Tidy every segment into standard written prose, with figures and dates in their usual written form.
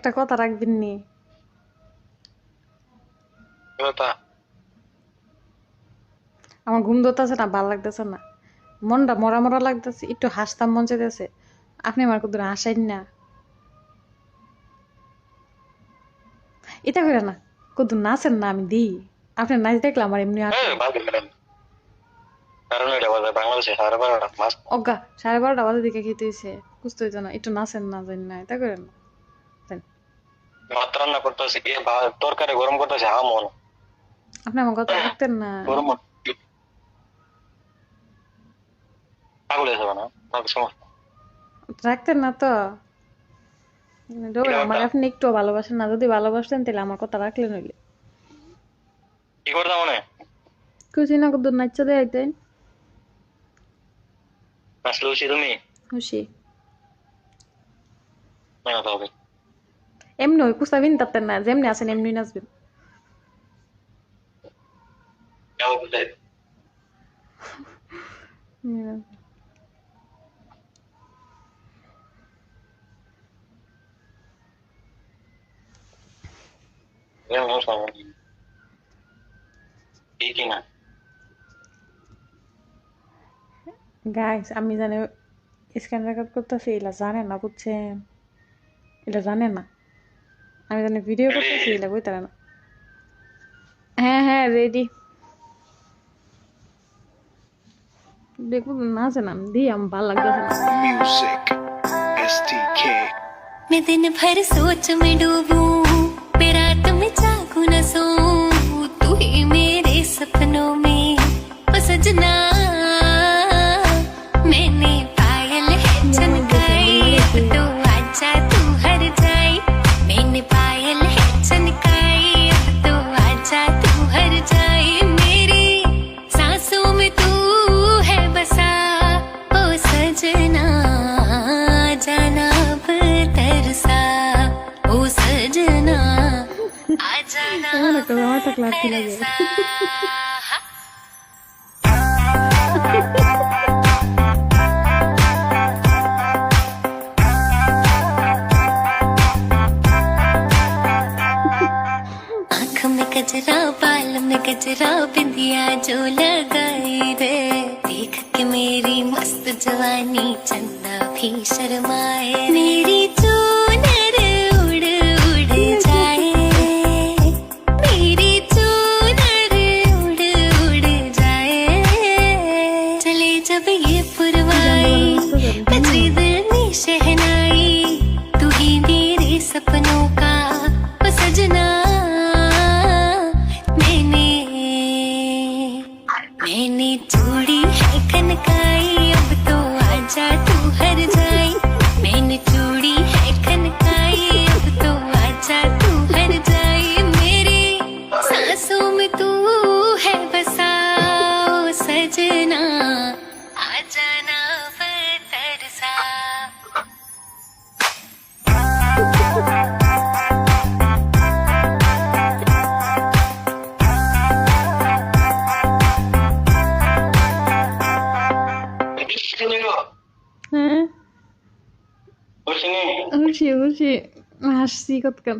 একটা কথা রাখবেন নি? আমার ঘুম ধরতেছে না, ভাল লাগতেছে না, মনটা মরা মরা লাগতেছে, একটু হাসতাম মন চাইতেছে। আপনি আমার কত হাসাইন না, এটা করে না, কত নাচেন না, আমি দিই আপনি নাচ দেখলাম আমার এমনি অজ্ঞা 12:30 বাজে দিকে খেতে হয়েছে, বুঝতে হইতো না, একটু নাচেন না, জানি না, এটা করেন না। ভাত রান্না করতেছে, তরকারি গরম করতেছে, মন আপনি আমার কথা রাখতেন না, গরম পাগল হয়ে যাবে না সমস্যা। রাখতেন না তো। আমার আপনি একটু ভালোবাসেন না, যদি ভালোবাসতেন তাহলে আমার কথা রাখলেন হইলে কি করতাম মনে খুশি না কত নাচা দেয় আইতেন। আসলে খুশি তুমি খুশি মেনে হবে এমনি ওই কুস্তাবিন তাতেন না, যেমনি আছেন এমনি নাচবেন। গাইস আমি জানি স্ক্যান রেকর্ড করতেছি, এলা জানে না, বুঝছেন, এটা জানে না, আমি জানি ভিডিও করতেছি, এলা বইতারে না। হ্যাঁ হ্যাঁ রেডি, দেখুন না জানাম দি আমার ভালো লাগতেছে না। Music STK मैं दिन भर सोच में डूबूं, मैं रात में जागूं न सोऊं, तू ही मेरे सपनों में ओ सजना। मैंने पायल है चमकाई, अब तो आजा तू हर जाए। मैंने पायल है चमकाई, अब तो आजा तू हर जाए। मेरी सांसों में तू है बसा ओ सजना, जाना अब तरसा ओ सजना, आ जाना আমার তো ক্লাস লাগে। आँख में गजरा, बाल में गजरा, बिंदिया जो लगाई रे, देख के मेरी मस्त जवानी चंदा भी शर्माए। मेरी चूनर उड़ उड़ जाए, मेरी चूनर उड़ उड़ जाए। चले जब ये पुरवाई, बजरी दिल में शहनाई, तू ही मेरे सपनों का ओ सजना। मैंने चूड़ी है कनकाई, अब तो आजा तू हर जाए। मैंने चूड़ी है कनकाई, अब तो आजा तू हर जाए। मेरी सांसों में तू है बसा ओ सजना, आ जाना तरसा। হ্যাঁ খুশি খুশি হাসছি কতক্ষণ,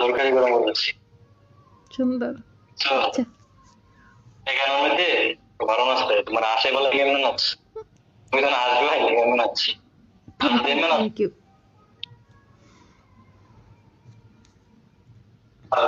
তরকারি গরম করতেছি সুন্দর। আচ্ছা এখানের মধ্যে ভালো নাচতে তোমার আশে বলে কেমন নাচ, তুমি তো আসবে ভাই কেমন নাচছি থ্যাংক ইউ। আর